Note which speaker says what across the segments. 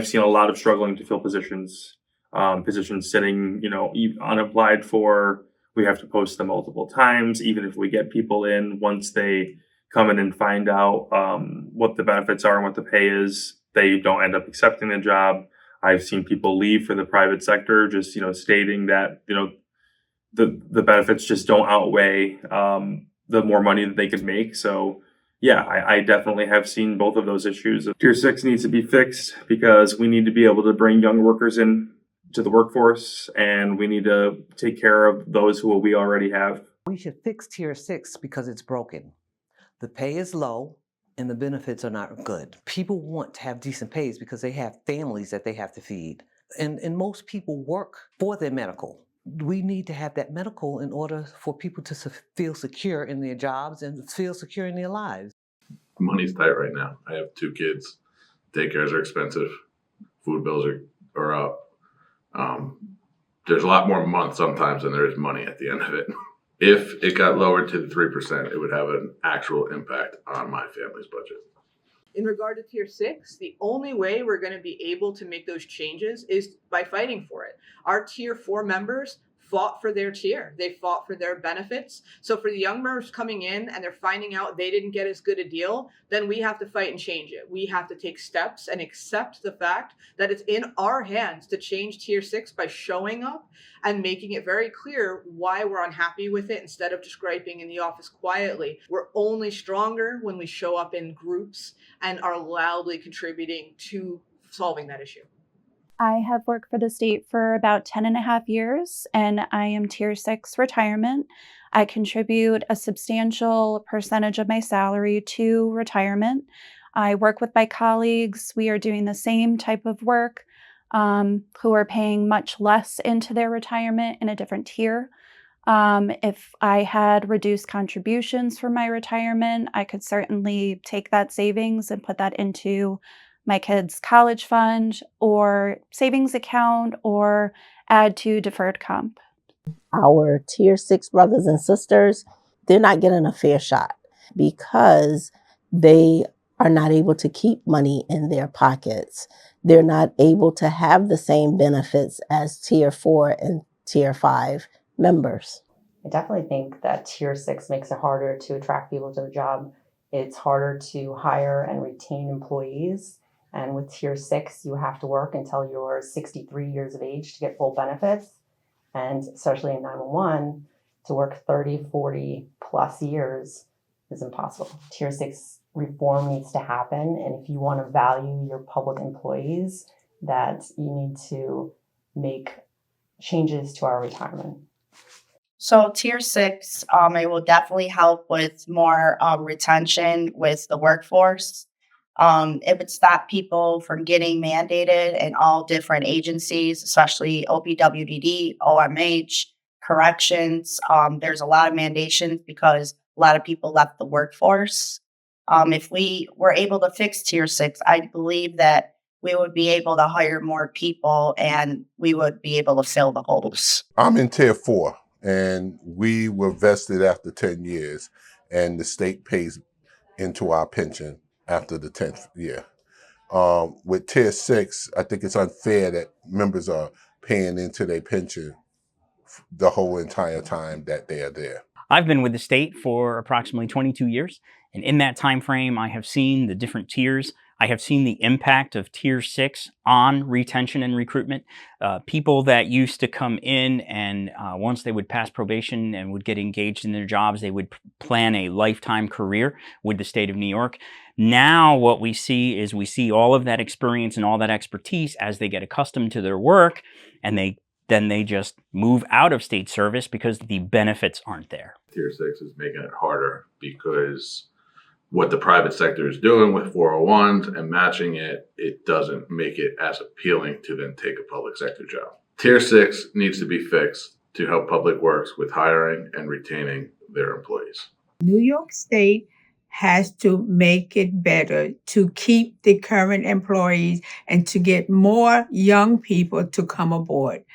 Speaker 1: I've seen a lot of struggling to fill positions, positions sitting, unapplied for. We have to post them multiple times, even if we get people in. Once they come in and find out what the benefits are and what the pay is, they don't end up accepting the job. I've seen people leave for the private sector, just stating that the benefits just don't outweigh the more money that they could make. So yeah, I definitely have seen both of those issues. Tier 6 needs to be fixed because we need to be able to bring young workers in to the workforce, and we need to take care of those who we already have.
Speaker 2: We should fix Tier 6 because it's broken. The pay is low and the benefits are not good. People want to have decent pays because they have families that they have to feed. And most people work for their medical. We need to have that medical in order for people to feel secure in their jobs and feel secure in their lives.
Speaker 3: Money's tight right now. I have 2 kids. Daycares are expensive. Food bills are up. There's a lot more month sometimes than there is money at the end of it. If it got lowered to the 3%, it would have an actual impact on my family's budget.
Speaker 4: In regard to Tier 6, the only way we're going to be able to make those changes is by fighting for it. Our Tier 4 members fought for their tier. They fought for their benefits. So for the young members coming in and they're finding out they didn't get as good a deal, then we have to fight and change it. We have to take steps and accept the fact that it's in our hands to change Tier 6 by showing up and making it very clear why we're unhappy with it instead of just griping in the office quietly. We're only stronger when we show up in groups and are loudly contributing to solving that issue.
Speaker 5: I have worked for the state for about 10 and a half years, and I am Tier 6 retirement. I contribute a substantial percentage of my salary to retirement. I work with my colleagues. We are doing the same type of work, who are paying much less into their retirement in a different tier. If I had reduced contributions for my retirement, I could certainly take that savings and put that into my kids' college fund or savings account or add to deferred comp.
Speaker 6: Our Tier 6 brothers and sisters, they're not getting a fair shot because they are not able to keep money in their pockets. They're not able to have the same benefits as Tier 4 and Tier 5 members.
Speaker 7: I definitely think that Tier 6 makes it harder to attract people to the job. It's harder to hire and retain employees. And with Tier 6, you have to work until you're 63 years of age to get full benefits. And especially in 911, to work 30, 40 plus years is impossible. Tier 6 reform needs to happen. And if you want to value your public employees, that you need to make changes to our retirement.
Speaker 8: So Tier 6, it will definitely help with more retention with the workforce. It would stop people from getting mandated in all different agencies, especially OPWDD, OMH, corrections. There's a lot of mandations because a lot of people left the workforce. If we were able to fix Tier 6, I believe that we would be able to hire more people and we would be able to fill the holes.
Speaker 9: I'm in Tier 4 and we were vested after 10 years and the state pays into our pension after the 10th year. With Tier 6, I think it's unfair that members are paying into their pension the whole entire time that they are there.
Speaker 10: I've been with the state for approximately 22 years, and in that time frame, I have seen the different tiers. I have seen the impact of Tier 6 on retention and recruitment. People that used to come in and once they would pass probation and would get engaged in their jobs, they would plan a lifetime career with the state of New York. Now what we see is we see all of that experience and all that expertise as they get accustomed to their work, and then they just move out of state service because the benefits aren't there.
Speaker 3: Tier 6 is making it harder because what the private sector is doing with 401s and matching it, it doesn't make it as appealing to then take a public sector job. Tier 6 needs to be fixed to help public works with hiring and retaining their employees.
Speaker 11: New York State has to make it better to keep the current employees and to get more young people to come aboard.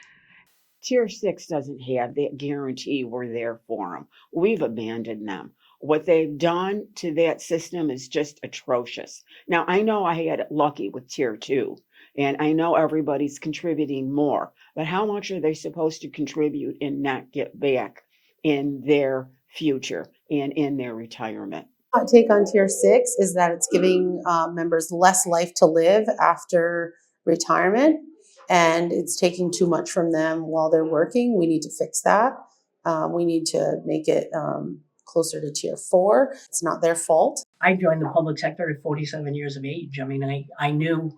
Speaker 12: Tier 6 doesn't have that guarantee we're there for them. We've abandoned them. What they've done to that system is just atrocious. Now, I know I had it lucky with Tier 2 And I know everybody's contributing more, but how much are they supposed to contribute and not get back in their future and in their retirement?
Speaker 13: My take on Tier 6 is that it's giving members less life to live after retirement, and it's taking too much from them while they're working. We need to fix that. We need to make it closer to Tier 4. It's not their fault.
Speaker 14: I joined the public sector at 47 years of age. I mean, I knew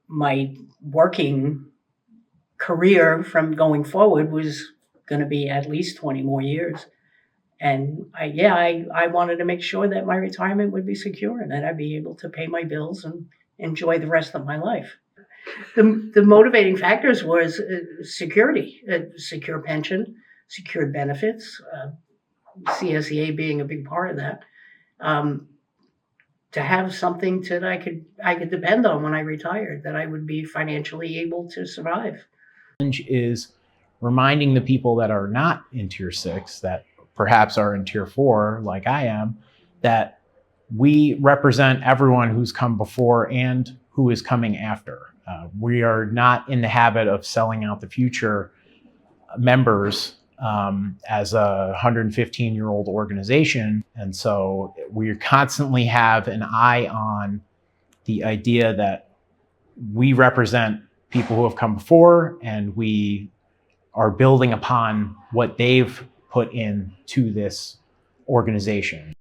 Speaker 14: my working career from going forward was going to be at least 20 more years. And I wanted to make sure that my retirement would be secure and that I'd be able to pay my bills and enjoy the rest of my life. The motivating factors was security, secure pension, secured benefits, CSEA being a big part of that. To have something that I could depend on when I retired, that I would be financially able to survive.
Speaker 15: Is reminding the people that are not in Tier 6, that perhaps are in Tier 4, like I am, that we represent everyone who's come before and who is coming after. We are not in the habit of selling out the future members as a 115-year-old organization. And so we constantly have an eye on the idea that we represent people who have come before, and we are building upon what they've put into this organization.